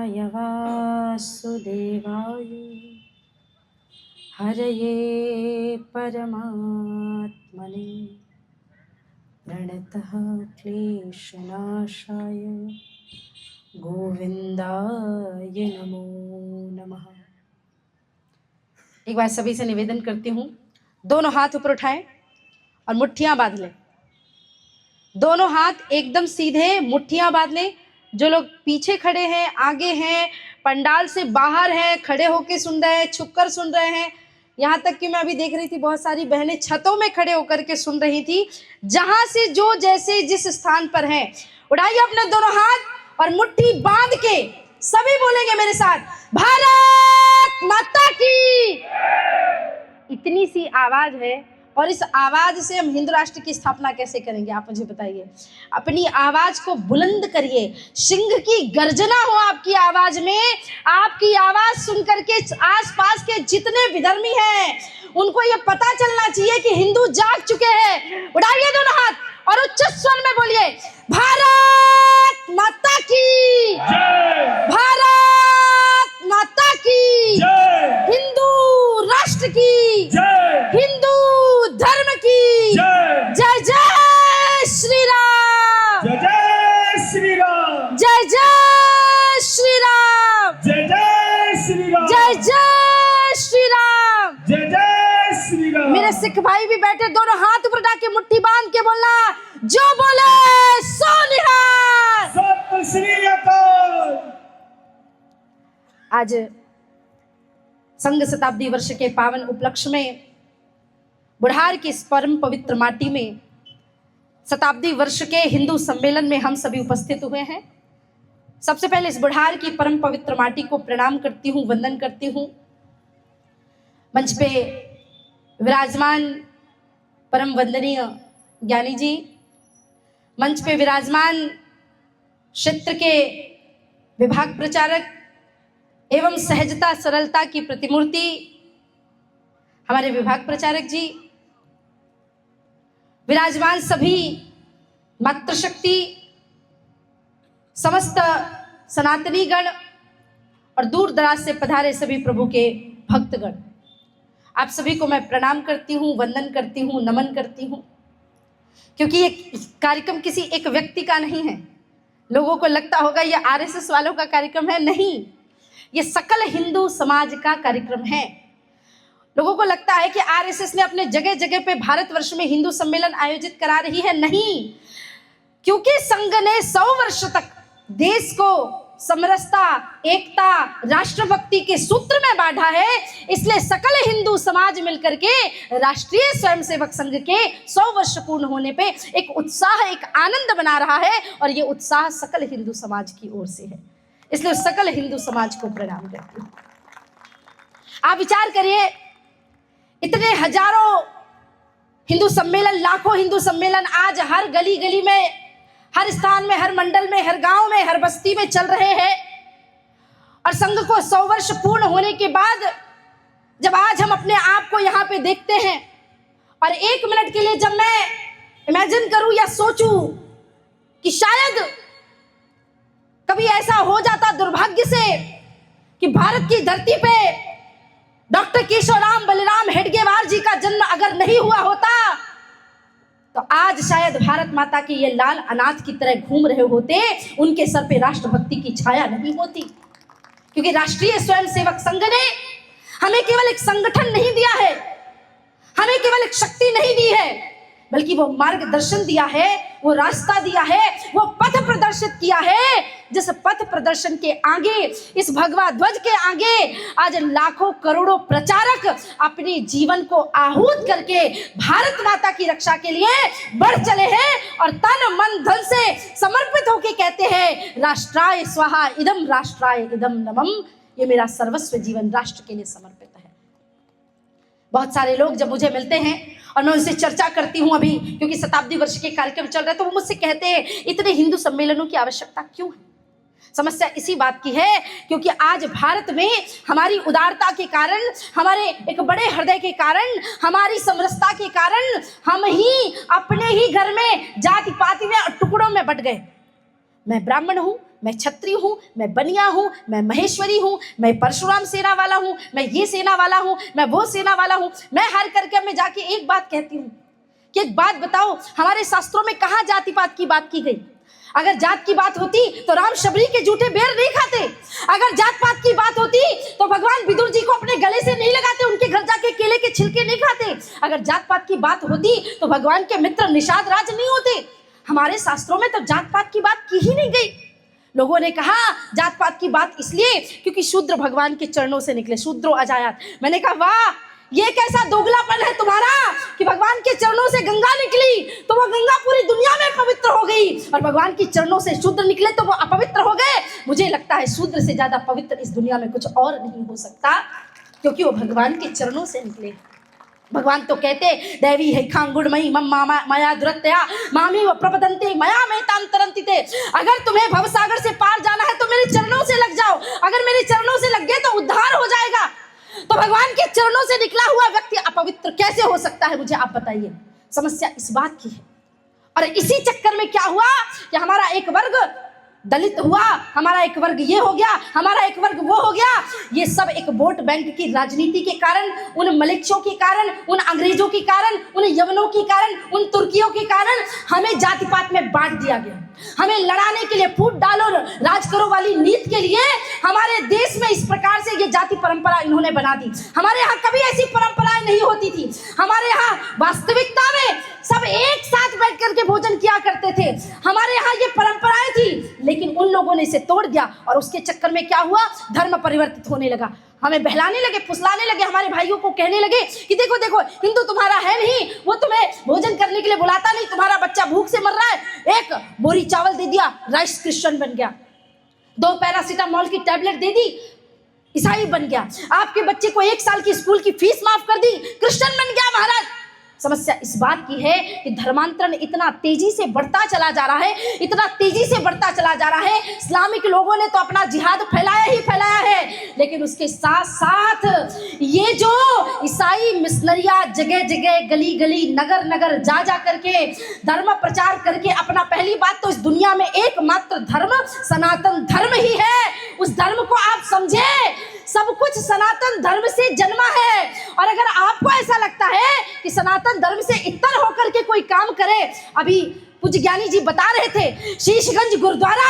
कृष्णाय वासुदेवाय हरये परमात्मने प्रणतः क्लेशनाशाय गोविंदाय नमो नमः। एक बार सभी से निवेदन करती हूँ, दोनों हाथ ऊपर उठाएं और मुट्ठियां बांध लें। दोनों हाथ एकदम सीधे, मुट्ठियां बांध लें। जो लोग पीछे खड़े हैं, आगे हैं, पंडाल से बाहर हैं, खड़े होकर सुन रहे हैं, छुपकर सुन रहे हैं, यहाँ तक कि मैं अभी देख रही थी बहुत सारी बहनें छतों में खड़े होकर के सुन रही थी। जहां से जो जैसे जिस स्थान पर हैं, उठाइए अपने दोनों हाथ और मुट्ठी बांध के सभी बोलेंगे मेरे साथ, भारत माता की। इतनी सी आवाज है और इस आवाज से हम हिंदू राष्ट्र की स्थापना कैसे करेंगे, आप मुझे बताइए। अपनी आवाज को बुलंद करिए, सिंह की गर्जना हो आपकी आवाज में। आपकी आवाज सुनकर के आसपास के जितने विधर्मी हैं उनको ये पता चलना चाहिए कि हिंदू जाग चुके हैं। उठाइए दोनों हाथ और उच्च स्वर में बोलिए, भारत माता की जय, भारत माता की जय, हिंदू राष्ट्र की जय, हिंदू धर्म की जय, जय जय श्री राम, जय जय श्री राम, जय जय श्री राम, जय जय श्री राम, जय जय श्री राम, जय जय श्री राम। मेरे सिख भाई भी बैठे, दोनों हाथ ऊपर उठा के मुट्ठी बांध के बोलना, जो बोले सो निहाल। सत श्री अकाल। आज संघ शताब्दी वर्ष के पावन उपलक्ष्य में बुढ़ार की इस परम पवित्र माटी में शताब्दी वर्ष के हिंदू सम्मेलन में हम सभी उपस्थित हुए हैं। सबसे पहले इस बुढ़ार की परम पवित्र माटी को प्रणाम करती हूँ, वंदन करती हूँ। मंच पे विराजमान परम वंदनीय ज्ञानी जी, मंच पे विराजमान क्षेत्र के विभाग प्रचारक एवं सहजता सरलता की प्रतिमूर्ति हमारे विभाग प्रचारक जी, विराजमान सभी मातृशक्ति, समस्त सनातनी गण और दूर दराज से पधारे सभी प्रभु के भक्तगण, आप सभी को मैं प्रणाम करती हूँ, वंदन करती हूँ, नमन करती हूँ। क्योंकि ये कार्यक्रम किसी एक व्यक्ति का नहीं है। लोगों को लगता होगा ये आरएसएस वालों का कार्यक्रम है, नहीं, ये सकल हिंदू समाज का कार्यक्रम है। लोगों को लगता है कि आरएसएस ने अपने जगह जगह पे भारतवर्ष में हिंदू सम्मेलन आयोजित करा रही है, नहीं, क्योंकि संघ ने 100 वर्ष तक देश को समरसता, एकता, राष्ट्रभक्ति के सूत्र में बांधा है। इसलिए सकल हिंदू समाज मिलकर के राष्ट्रीय स्वयंसेवक संघ के 100 वर्ष पूर्ण होने पे एक उत्साह, एक आनंद बना रहा है और ये उत्साह सकल हिंदू समाज की ओर से है। इसलिए सकल हिंदू समाज को प्रणाम करती हूँ। आप विचार करिए, इतने हजारों हिंदू सम्मेलन, लाखों हिंदू सम्मेलन आज हर गली गली में, हर स्थान में, हर मंडल में, हर गांव में, हर बस्ती में चल रहे हैं। और संघ को 100 वर्ष पूर्ण होने के बाद जब आज हम अपने आप को यहाँ पे देखते हैं और एक मिनट के लिए जब मैं इमेजिन करूं या सोचूं कि शायद कभी ऐसा हो जाता दुर्भाग्य से कि भारत की धरती पे डॉक्टर केशवराम बलिराम हेडगेवार जी का जन्म अगर नहीं हुआ होता तो आज शायद भारत माता के ये लाल अनाथ की तरह घूम रहे होते, उनके सर पे राष्ट्रभक्ति की छाया नहीं होती। क्योंकि राष्ट्रीय स्वयंसेवक संघ ने हमें केवल एक संगठन नहीं दिया है, हमें केवल एक शक्ति नहीं दी है, बल्कि वो मार्गदर्शन दिया है, वो रास्ता दिया है, वो पथ प्रदर्शित किया है। जिस पथ प्रदर्शन के आगे, इस भगवा ध्वज के आगे आज लाखों करोड़ों प्रचारक अपने जीवन को आहूत करके भारत माता की रक्षा के लिए बढ़ चले हैं और तन मन धन से समर्पित होकर कहते हैं, राष्ट्राय स्वाहा इदम राष्ट्राय इदम नमम, ये मेरा सर्वस्व जीवन राष्ट्र के लिए समर्पित है। बहुत सारे लोग जब मुझे मिलते हैं और मैं उनसे चर्चा करती हूँ, अभी क्योंकि शताब्दी वर्ष के कार्यक्रम चल रहे हैं, तो वो मुझसे कहते हैं इतने हिंदू सम्मेलनों की आवश्यकता क्यों है। समस्या इसी बात की है क्योंकि आज भारत में हमारी उदारता के कारण, हमारे एक बड़े हृदय के कारण, हमारी समरसता के कारण हम ही अपने ही घर में जाति पाति में टुकड़ों में बट गए। मैं ब्राह्मण हूँ, मैं क्षत्रिय हूँ, मैं बनिया हूँ, मैं महेश्वरी हूँ, मैं परशुराम सेना वाला हूँ, मैं ये सेना वाला हूँ, मैं वो सेना वाला हूँ। मैं हर करके मैं जाके एक बात कहती हूँ कि एक बात बताओ, हमारे शास्त्रों में कहाँ जाति पात की बात की गई? अगर जात की बात होती तो राम शबरी के जूठे बेर नहीं खाते। अगर जात पात की बात होती तो भगवान विदुर जी को अपने गले से नहीं लगाते, उनके घर जाके केले के छिलके नहीं खाते। अगर जात पात की बात होती तो भगवान के मित्र निषाद राज नहीं होते। हमारे शास्त्रों में तो जात पात की बात की ही नहीं गई। लोगों ने कहा जात पात की बात इसलिए क्योंकि शूद्र भगवान के चरणों से निकले, शूद्रो अजायात। मैंने कहा वाह, ये कैसा दोगलापन है तुम्हारा कि भगवान के चरणों से गंगा निकली तो वो गंगा पूरी दुनिया में पवित्र हो गई, और भगवान के चरणों से शूद्र निकले तो वो अपवित्र हो गए। मुझे लगता है शूद्र से ज्यादा पवित्र इस दुनिया में कुछ और नहीं हो सकता, क्योंकि वो भगवान के चरणों से निकले। भगवान तो कहते दैवी है खांगुड़मयी मम्मा माया दुरत्या मामी व प्रपदंते मया में तांतरंती थे। अगर तुम्हें भवसागर से पार जाना है तो मेरे चरणों से लग जाओ, अगर मेरे चरणों से लग गए तो उद्धार हो जाएगा। तो भगवान के चरणों से निकला हुआ व्यक्ति अपवित्र कैसे हो सकता है, मुझे आप बताइए। समस्या इस बात की है। और इसी चक्कर में क्या हुआ कि हमारा एक वर्ग दलित हुआ, हमारा एक वर्ग ये हो गया, हमारा एक वर्ग वो हो गया। ये सब एक वोट बैंक की राजनीति के कारण, उन मलेच्छों के कारण, उन अंग्रेजों के कारण, उन यवनों के कारण, उन तुर्कियों के कारण हमें जाति पात में बांट दिया गया। हमें लड़ाने के लिए फूट डालो राज करो वाली नीति के लिए हमारे देश में इस प्रकार से ये जाति परंपरा इन्होंने बना दी। हमारे यहाँ कभी ऐसी परंपराएं नहीं होती थी। हमारे यहाँ वास्तविकता में सब एक साथ बैठ करके भोजन किया करते थे। हमारे यहाँ ये परंपराएं थी, लेकिन उन लोगों ने इसे तोड़ दिया और उसके चक्कर में क्या हुआ, धर्म परिवर्तित होने लगा। हमें बहलाने लगे, फुसलाने लगे, हमारे भाइयों को कहने लगे कि देखो देखो हिंदू तुम्हारा है नहीं, वो तुम्हें भोजन करने के लिए बुलाता नहीं, तुम्हारा बच्चा भूख से मर रहा है। एक बोरी चावल दे दिया, राइस क्रिश्चियन बन गया। 2 पैरासीटामोल की टैबलेट दे दी, ईसाई बन गया। आपके बच्चे को 1 साल की स्कूल की फीस माफ कर दी, क्रिश्चियन बन गया महाराज। समस्या इस बात की है कि धर्मांतरण इतना तेजी से बढ़ता चला जा रहा है, इतना तेजी से बढ़ता चला जा रहा है। इस्लामिक लोगों ने तो अपना जिहाद फैलाया ही फैलाया है, लेकिन उसके साथ साथ ये जो ईसाई मिशनरियां जगह जगह, गली गली, नगर नगर जा जा करके धर्म प्रचार करके अपना, पहली बात तो इस दुनिया में एकमात्र धर्म सनातन धर्म ही है। उस धर्म को आप समझे, सब कुछ सनातन धर्म से जन्मा है। और अगर आपको ऐसा लगता है कि सनातन धर्म से इतर होकर के कोई काम करे, अभी पूज्य ज्ञानी जी बता रहे थे शीशगंज गुरुद्वारा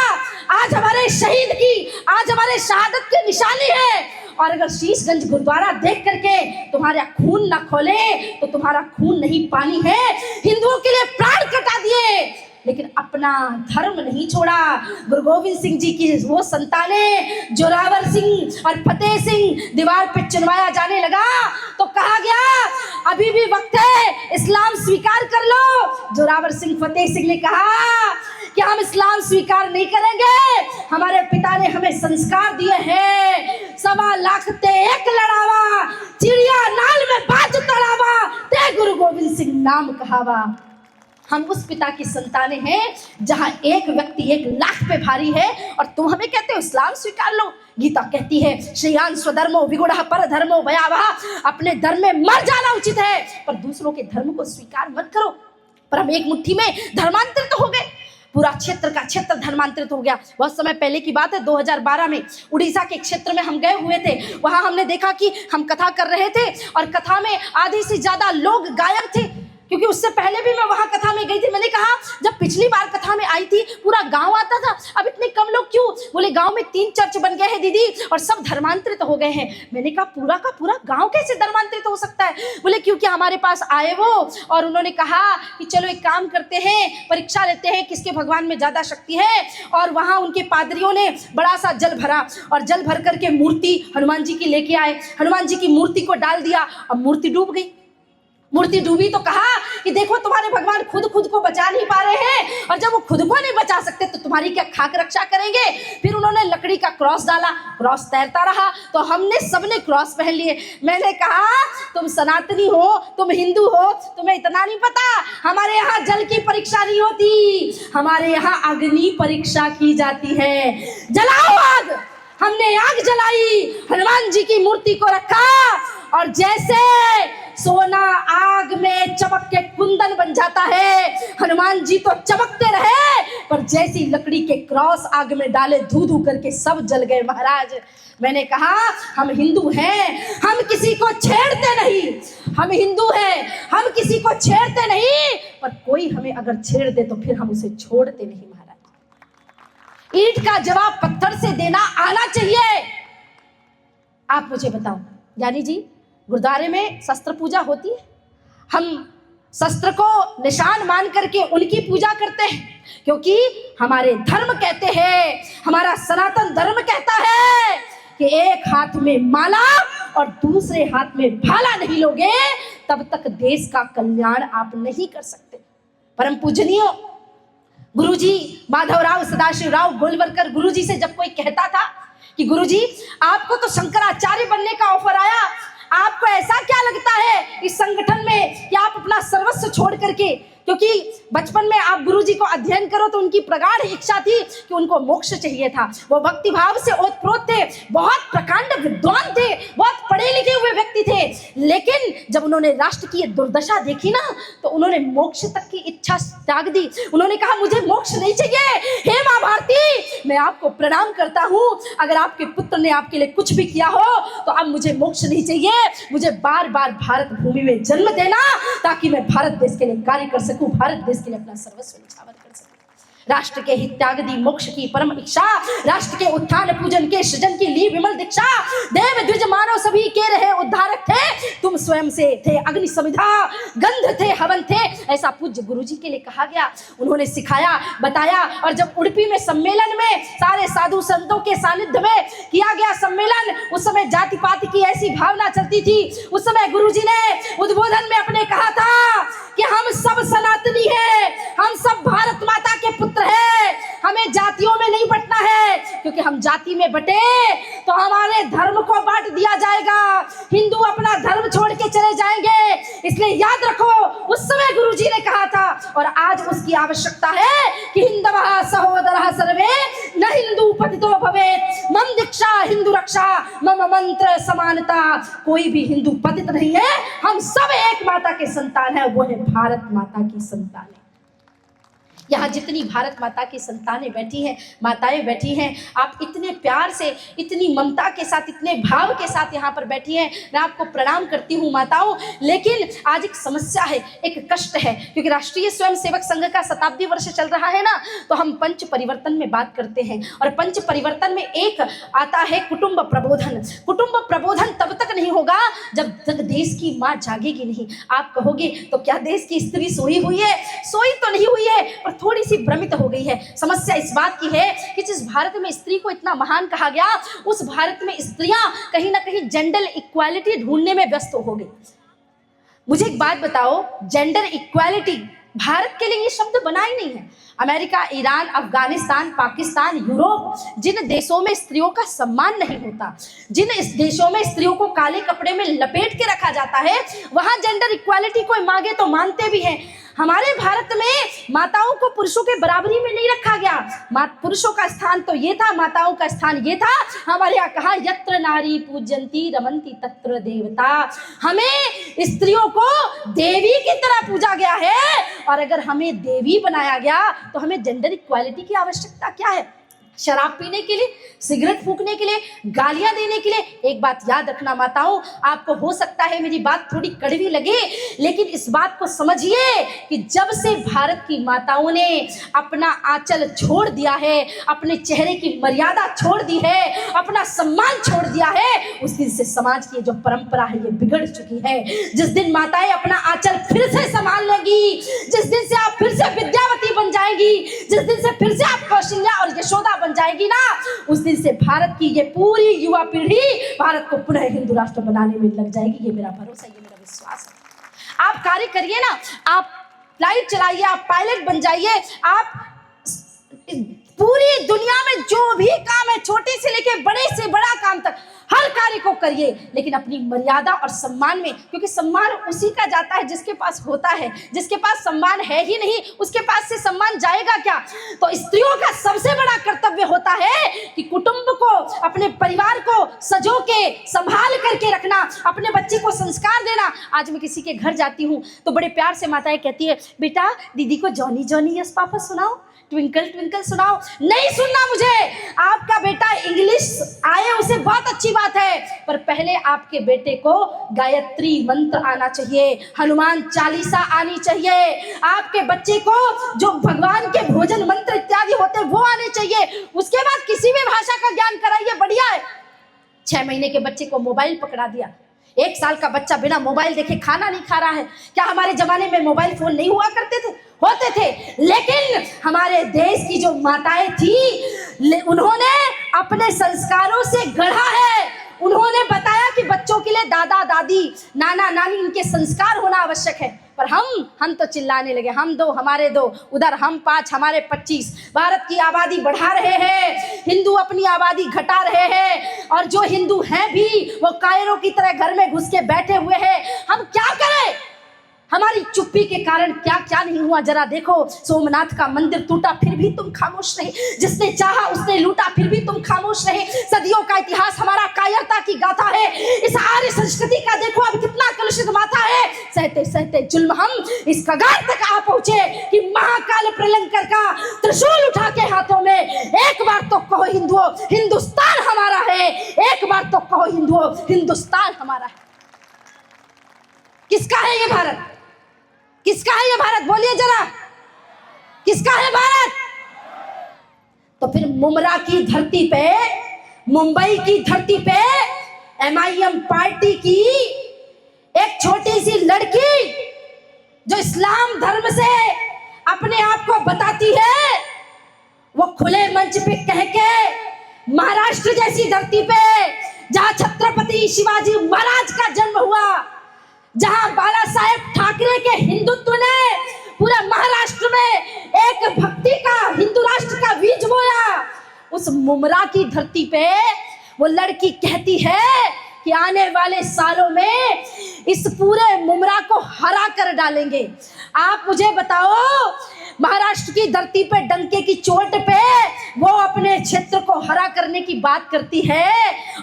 आज हमारे शहीद की, आज हमारे शहादत की निशानी है। और अगर शीशगंज गुरुद्वारा देख करके तुम्हारा खून ना खोले तो तुम्हारा खून नहीं पानी है। हिंदुओं के लिए प्राण कटा दिए, लेकिन अपना धर्म नहीं छोड़ा। गुरु गोविंद सिंह जी की वो संतानें जोरावर सिंह और फतेह सिंह दीवार पे चुनवाया जाने लगा तो कहा गया अभी भी वक्त है, इस्लाम स्वीकार कर लो। जोरावर सिंह, फतेह सिंह ने कहा कि हम इस्लाम स्वीकार नहीं करेंगे, हमारे पिता ने हमें संस्कार दिए हैं, 1.25 लाख ते एक लड़ावा, चिड़िया नाल में बाज तड़ावा, ते गुरु गोविंद सिंह नाम कहावा। हम उस पिता की संतानें हैं जहां एक व्यक्ति 1 लाख पे भारी है, और तुम हमें कहते हो इस्लाम स्वीकार लो। गीता कहती है श्रेयान स्वधर्मो विगुणः पर धर्मो भयावह, अपने धर्म में मर जाना उचित है, पर दूसरों के धर्म को स्वीकार मत करो। पर हम एक मुट्ठी में धर्मांतरित हो गए, पूरा क्षेत्र का क्षेत्र धर्मांतरित हो गया। बहुत समय पहले की बात है, 2012 में उड़ीसा के क्षेत्र में हम गए हुए थे। वहां हमने देखा कि हम कथा कर रहे थे और कथा में आधे से ज्यादा लोग गायब थे, क्योंकि उससे पहले भी मैं वहां कथा में गई थी। मैंने कहा जब पिछली बार कथा में आई थी पूरा गांव आता था, अब इतने कम लोग क्यों? बोले गांव में 3 चर्च बन गए हैं दीदी और सब धर्मांतरित हो गए हैं। मैंने कहा पूरा का पूरा गांव कैसे धर्मांतरित हो सकता है? बोले क्योंकि हमारे पास आए वो और उन्होंने कहा कि चलो एक काम करते हैं, परीक्षा लेते हैं किसके भगवान में ज्यादा शक्ति है। और वहां उनके पादरियों ने बड़ा सा जल भरा और जल भर करके मूर्ति हनुमान जी की लेके आए, हनुमान जी की मूर्ति को डाल दिया, अब मूर्ति डूब गई। मूर्ति डूबी तो कहा कि देखो तुम्हारे भगवान खुद को बचा नहीं पा रहे हैं, और जब वो खुद को नहीं बचा सकते तो तुम्हारी क्या खाक रक्षा करेंगे। फिर उन्होंने लकड़ी का क्रॉस डाला, क्रॉस तैरता रहा तो हमने सबने क्रॉस पहन लिए। मैंने कहा तुम सनातनी हो, तुम हिंदू हो, तुम्हें इतना नहीं पता, हमारे यहाँ जल की परीक्षा नहीं होती, हमारे यहाँ अग्नि परीक्षा की जाती है। जलाओ आग। हमने आग जलाई, हनुमान जी की मूर्ति को रखा और जैसे सोना आग में चमक के कुंदन बन जाता है। हनुमान जी तो चमकते रहे, पर जैसी लकड़ी के क्रॉस आग में डाले धू धू करके सब जल गए महाराज। मैंने कहा हम हिंदू हैं, हम किसी को छेड़ते नहीं, हम हिंदू हैं, हम किसी को छेड़ते नहीं, पर कोई हमें अगर छेड़ दे तो फिर हम उसे छोड़ते नहीं महाराज। ईंट का जवाब पत्थर से देना आना चाहिए। आप मुझे बताओ ज्ञानी जी, गुरुद्वारे में शस्त्र पूजा होती है, हम शस्त्र को निशान मान करके उनकी पूजा करते हैं, क्योंकि हमारे धर्म कहते हैं, हमारा सनातन धर्म कहता है कि एक हाथ में माला और दूसरे हाथ में भाला नहीं लोगे तब तक देश का कल्याण आप नहीं कर सकते। परम पूजनीय गुरुजी माधवराव सदाशिवराव गोलवलकर गुरुजी से जब कोई कहता था कि गुरुजी आपको तो शंकराचार्य बनने का ऑफर आया, आपको ऐसा क्या लगता है इस संगठन में कि आप अपना सर्वस्व छोड़ करके, क्योंकि बचपन में आप गुरुजी को अध्ययन करो तो उनकी प्रगाढ़ इच्छा थी कि उनको मोक्ष चाहिए था। वो भक्ति भाव से ओतप्रोत थे, बहुत प्रकांड विद्वान थे, बहुत पढ़े लिखे हुए व्यक्ति थे, लेकिन जब उन्होंने राष्ट्र की ये दुर्दशा देखी ना तो उन्होंने मोक्ष तक की इच्छा त्याग दी। उन्होंने कहा मुझे मोक्ष नहीं चाहिए। हे माँ भारती, मैं आपको प्रणाम करता हूँ, अगर आपके पुत्र ने आपके लिए कुछ भी किया हो तो अब मुझे मोक्ष नहीं चाहिए, मुझे बार बार भारत भूमि में जन्म देना ताकि मैं भारत देश के लिए कार्य कर सकूं, भारत देश के लिए अपना सर्वस्व न्यौछावर कर सकूं। राष्ट्र के हित त्याग दी मोक्ष की परम इच्छा, राष्ट्र के उत्थान पूजन के सृजन की ली विमल दीक्षा, देव द्विज मानव सभी के रहे उद्धारक थे, तुम स्वयं से थे अग्नि समिधा, गंध थे हवन थे, ऐसा पूज्य गुरुजी के लिए कहा गया। उन्होंने सिखाया बताया। और जब उड़पी में सम्मेलन में सारे साधु संतों के सानिध्य में किया गया सम्मेलन, उस समय जाति पाति की ऐसी भावना चलती थी। उस समय गुरुजी ने उद्बोधन में अपने कहा था कि हम सब सनातनी हैं, हम सब भारत माता के पुत्र हैं, हमें जातियों में नहीं बंटना है, क्योंकि हम जाति में बटे तो हमारे धर्म को बांट दिया जाएगा, हिंदू अपना धर्म छोड़ के चले जाएंगे। इसलिए याद रखो उस समय गुरुजी ने कहा था और आज उसकी आवश्यकता है कि हिंदवः सहोदरः सर्वे न हिंदू पतितो भवेत्, मम दीक्षा हिंदू रक्षा मम मंत्र समानता। कोई भी हिंदू पतित नहीं है, हम सब एक माता के संतान है, वो है भारत माता की संतान है। यहाँ जितनी भारत माता की संतानें बैठी हैं, माताएं बैठी हैं, आप इतने प्यार से, इतनी ममता के साथ, इतने भाव के साथ यहाँ पर बैठी हैं, मैं आपको प्रणाम करती हूँ माताओं। लेकिन आज एक समस्या है, एक कष्ट है, क्योंकि राष्ट्रीय स्वयंसेवक संघ का शताब्दी वर्ष चल रहा है ना, तो हम पंच परिवर्तन में बात करते हैं और पंच परिवर्तन में एक आता है कुटुंब प्रबोधन। कुटुंब प्रबोधन तब तक नहीं होगा जब तक देश की माँ जागेगी नहीं। आप कहोगे तो क्या देश की स्त्री सोई हुई है? सोई तो नहीं हुई है, पर थोड़ी सी भ्रमित हो गई है। समस्या इस बात की है कि जिस भारत में स्त्री को इतना महान कहा गया, उस भारत में स्त्रियां कहीं ना कहीं जेंडर इक्वालिटी ढूंढने में व्यस्त हो गई। मुझे एक बात बताओ, जेंडर इक्वालिटी भारत के लिए ये शब्द बना ही नहीं है। America, Iran, Afghanistan, Pakistan, Europe, जिन देशों में स्त्रियों का सम्मान नहीं होता, जिन इस देशों में स्त्रियों को काले कपड़े में लपेट के रखा जाता है, वहां जेंडर इक्वालिटी कोई मांगे तो मानते भी हैं। हमारे भारत में माताओं को पुरुषों के बराबरी में नहीं रखा गया। पुरुषों का स्थान तो ये था, माताओं का स्थान ये था। हमारे यहाँ कहा यत्र नारी पूज्यन्ति रमन्ति तत्र देवता। हमें स्त्रियों को देवी की तरह पूजा गया है, और अगर हमें देवी बनाया गया तो हमें जेंडर इक्वालिटी की आवश्यकता क्या है? शराब पीने के लिए, सिगरेट फूकने के लिए, गालियां देने के लिए? एक बात याद रखना माताओं, आपको हो सकता है मेरी बात थोड़ी कड़वी लगे, लेकिन इस बात को समझिए कि जब से भारत की माताओं ने अपना आंचल छोड़ दिया है, अपने चेहरे की मर्यादा छोड़ दी है, अपना सम्मान छोड़ दिया है, उस दिन से समाज की जो परंपरा है ये बिगड़ चुकी है। जिस दिन माताएं अपना आंचल फिर से संभाल लेंगी, जिस दिन से आप फिर से विद्यावती बन जाएंगी, जिस दिन से फिर से आप कौशल्या और यशोदा बन जाएगी ना, उस दिन से भारत की ये पूरी युवा पीढ़ी भारत को पुनः हिंदू राष्ट्र बनाने में लग जाएगी। ये मेरा भरोसा, ये मेरा विश्वास है। आप कार्य करिए ना, आप फ्लाइट चलाइए, आप पायलट बन जाइए, आप पूरी दुनिया में जो भी काम है, छोटे से लेके बड़े से बड़ा काम तक, हर कार्य को करिए, लेकिन अपनी मर्यादा और सम्मान में, क्योंकि सम्मान उसी का जाता है जिसके पास होता है। जिसके पास सम्मान है ही नहीं, उसके पास से सम्मान जाएगा क्या? तो स्त्रियों का सबसे बड़ा कर्तव्य होता है कि कुटुंब को, अपने परिवार को सजो के संभाल करके रखना, अपने बच्चे को संस्कार देना। आज मैं किसी के घर जाती हूँ तो बड़े प्यार से माताएं कहती है, बेटा दीदी को जॉनी जॉनी यस पापा सुनाओ, ट्विंकल ट्विंकल सुनाओ। नहीं सुनना मुझे। आपका बेटा इंग्लिश आए उसे बहुत अच्छी बात है, पर पहले आपके बेटे को गायत्री मंत्र आना चाहिए, हनुमान चालीसा आनी चाहिए, आपके बच्चे को जो भगवान के भोजन मंत्र इत्यादि होते हैं वो आने चाहिए। उसके बाद किसी भी भाषा का ज्ञान कराइए, बढ़िया है। 6 महीने के बच्चे को मोबाइल पकड़ा दिया, 1 साल का बच्चा बिना मोबाइल देखे खाना नहीं खा रहा है। क्या हमारे जमाने में मोबाइल फोन नहीं हुआ करते थे? होते थे, लेकिन हमारे देश की जो माताएं थी उन्होंने अपने संस्कारों से गढ़ा है। उन्होंने बताया कि बच्चों के लिए दादा दादी नाना नानी इनके संस्कार होना आवश्यक है। पर हम तो चिल्लाने लगे, हम 2 हमारे 2, उधर हम 5 हमारे 25। भारत की आबादी बढ़ा रहे हैं, हिंदू अपनी आबादी घटा रहे हैं, और जो हिंदू हैं भी वो कायरों की तरह घर में घुस के बैठे हुए हैं। हम क्या करें? हमारी चुप्पी के कारण क्या क्या नहीं हुआ जरा देखो। सोमनाथ का मंदिर टूटा फिर भी तुम खामोश रहे, जिसने चाहा उसने लूटा फिर भी तुम खामोश रहे। सदियों का इतिहास हमारा कायरता की गाथा है। इस आर्य संस्कृति का देखो अब कितना कलुषित माथा है। सहते सहते जुल्म हम इस कगार तक आ पहुंचे कि महाकाल प्रलंकर का त्रिशूल उठा के हाथों में एक बार तो कहो हिंदुओं हिंदुस्तान हमारा है, एक बार तो कहो हिंदुओं हिंदुस्तान हमारा है। किसका है ये भारत? किसका है ये भारत? बोलिए जरा, किसका है भारत? तो फिर मुमरा की धरती पे, मुंबई की धरती पे MIM पार्टी की एक छोटी सी लड़की जो इस्लाम धर्म से अपने आप को बताती है, वो खुले मंच पे कह के महाराष्ट्र जैसी धरती पे जहां छत्रपति शिवाजी महाराज का जन्म हुआ, जहां बाला साहेब ठाकरे के हिंदुत्व ने पूरा महाराष्ट्र में एक भक्ति का, हिंदू राष्ट्र का बीज बोया, उस मुमरा की धरती पे वो लड़की कहती है कि आने वाले सालों में इस पूरे मुमरा को हरा कर डालेंगे। आप मुझे बताओ, महाराष्ट्र की धरती पे डंके की चोट पे वो अपने क्षेत्र को हरा करने की बात करती है,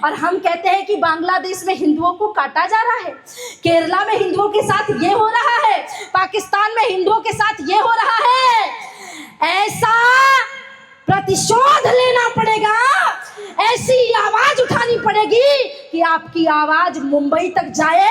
और हम कहते हैं कि बांग्लादेश में हिंदुओं को काटा जा रहा है, केरला में हिंदुओं के साथ ये हो रहा है, पाकिस्तान में हिंदुओं के साथ ये हो रहा है। ऐसा प्रतिशोध लेना पड़ेगा, ऐसी आवाज उठानी पड़ेगी कि आपकी आवाज मुंबई तक जाए,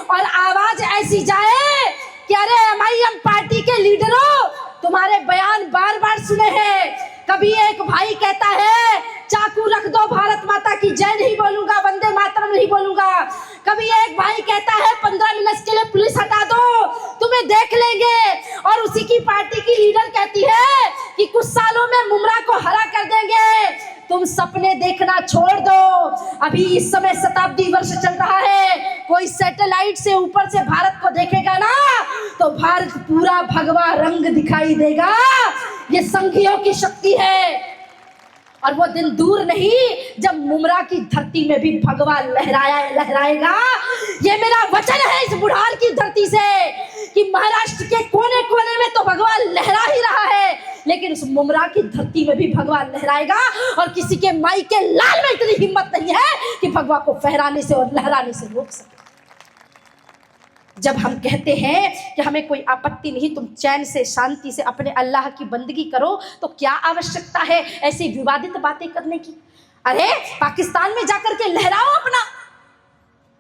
और आवाज ऐसी जाए कि अरे MIM पार्टी के लीडरों, तुम्हारे बयान बार बार सुने हैं। कभी एक भाई कहता है चाकू रख दो, भारत माता की जय नहीं बोलूंगा, वंदे मातरम नहीं बोलूंगा। कभी एक भाई कहता है 15 मिनट के लिए पुलिस हटा दो, तुम्हें देख लेंगे। और उसी की पार्टी की लीडर कहती है कि कुछ सालों में मुमरा को हरा कर देंगे। तुम सपने देखना छोड़ दो, अभी इस समय शताब्दी वर्ष चल रहा है। कोई सैटेलाइट से ऊपर से भारत को देखेगा ना तो भारत पूरा भगवा रंग दिखाई देगा। ये संघियों की शक्ति है, और वो दिन दूर नहीं जब मुमरा की धरती में भी भगवा लहराएगा। ये मेरा वचन है इस बुढ़ार की धरती से कि महाराष्ट्र के कोने कोने में तो भगवा लहरा ही रहा है, लेकिन उस मुमरा की धरती में भी भगवा लहराएगा, और किसी के माई के लाल में इतनी हिम्मत नहीं है कि भगवा को फहराने से और लहराने से रोक सके। जब हम कहते हैं कि हमें कोई आपत्ति नहीं, तुम चैन से शांति से अपने अल्लाह की बंदगी करो, तो क्या आवश्यकता है ऐसी विवादित बातें करने की? अरे पाकिस्तान में जाकर के लहराओ अपना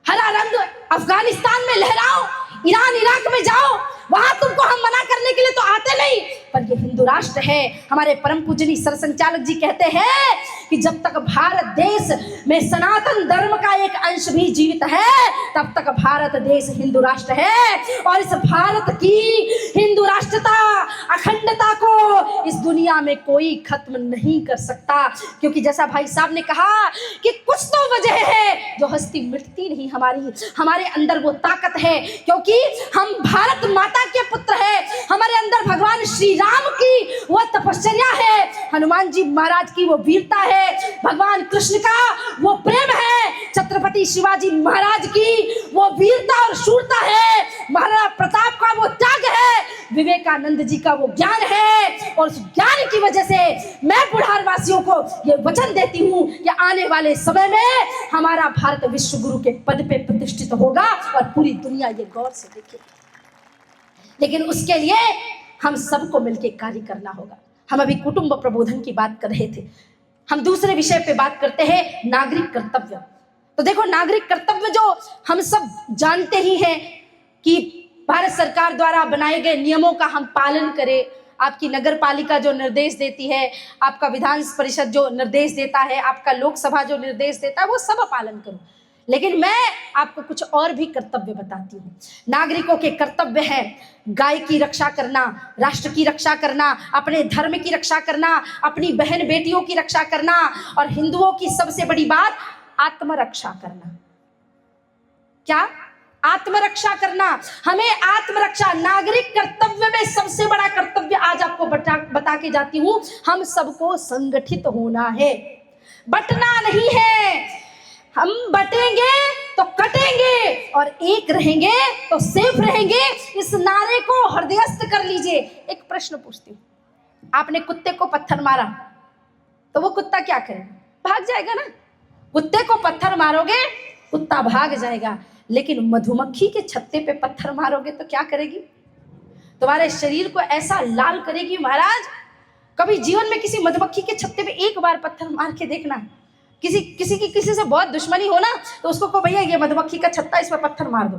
हरा रंग, अफगानिस्तान में लहराओ, ईरान इराक में जाओ, वहां तुमको हम मना करने के लिए तो आते नहीं। पर ये हिंदू राष्ट्र है। हमारे परम पूजनीय सरसंचालक जी कहते हैं कि जब तक भारत देश में सनातन धर्म का एक अंश भी जीवित है, तब तक भारत देश हिंदू राष्ट्र है। और इस भारत की हिंदू राष्ट्रता, अखंडता को इस दुनिया में कोई खत्म नहीं कर सकता, क्योंकि जैसा भाई साहब ने कहा कि कुछ तो वजह है जो हस्ती मिटती नहीं हमारी। हमारे अंदर वो ताकत है, क्योंकि हम भारत माता के पुत्र हैं। हमारे अंदर भगवान श्री राम की वो तपस्या है, हनुमान जी महाराज की वो वीरता है, भगवान कृष्ण का वो प्रेम है, छत्रपति छत्रपति शिवाजी महाराज की वो वीरता और शूरता है, महाराणा प्रताप का वो त्याग है, विवेकानंद जी का वो ज्ञान है। और उस ज्ञान की वजह से मैं बुढ़ार वासियों को ये वचन देती हूँ कि आने वाले समय में हमारा भारत विश्व गुरु के पद पे प्रतिष्ठित होगा और पूरी दुनिया ये गौर से देखेगी। लेकिन उसके लिए हम सबको मिलकर कार्य करना होगा। हम अभी कुटुंब प्रबोधन की बात कर रहे थे, हम दूसरे विषय पे बात करते हैं, नागरिक कर्तव्य। तो देखो, नागरिक कर्तव्य जो हम सब जानते ही हैं कि भारत सरकार द्वारा बनाए गए नियमों का हम पालन करें। आपकी नगर पालिका जो निर्देश देती है, आपका विधान परिषद जो निर्देश देता है, आपका लोकसभा जो निर्देश देता है, वो सब पालन करो। लेकिन मैं आपको कुछ और भी कर्तव्य बताती हूँ। नागरिकों के कर्तव्य है गाय की रक्षा करना, राष्ट्र की रक्षा करना, अपने धर्म की रक्षा करना, अपनी बहन बेटियों की रक्षा करना, और हिंदुओं की सबसे बड़ी बात आत्मरक्षा करना। क्या? आत्मरक्षा करना। हमें आत्मरक्षा, नागरिक कर्तव्य में सबसे बड़ा कर्तव्य आज आपको बता के जाती हूं। हम सबको संगठित होना है, बटना नहीं है। हम बटेंगे तो कटेंगे और एक रहेंगे तो सेफ रहेंगे। इस नारे को हृदयस्थ कर लीजिए। एक प्रश्न पूछती हूँ, आपने कुत्ते को पत्थर मारा तो वो कुत्ता क्या करेगा? भाग जाएगा ना। कुत्ते को पत्थर मारोगे, कुत्ता भाग जाएगा। लेकिन मधुमक्खी के छत्ते पे पत्थर मारोगे तो क्या करेगी? तुम्हारे शरीर को ऐसा लाल करेगी महाराज। कभी जीवन में किसी मधुमक्खी के छत्ते पे एक बार पत्थर मार के देखना। किसी से बहुत दुश्मनी हो ना, तो उसको कहो भैया ये मधुमक्खी का छत्ता, इस पर पत्थर मार दो।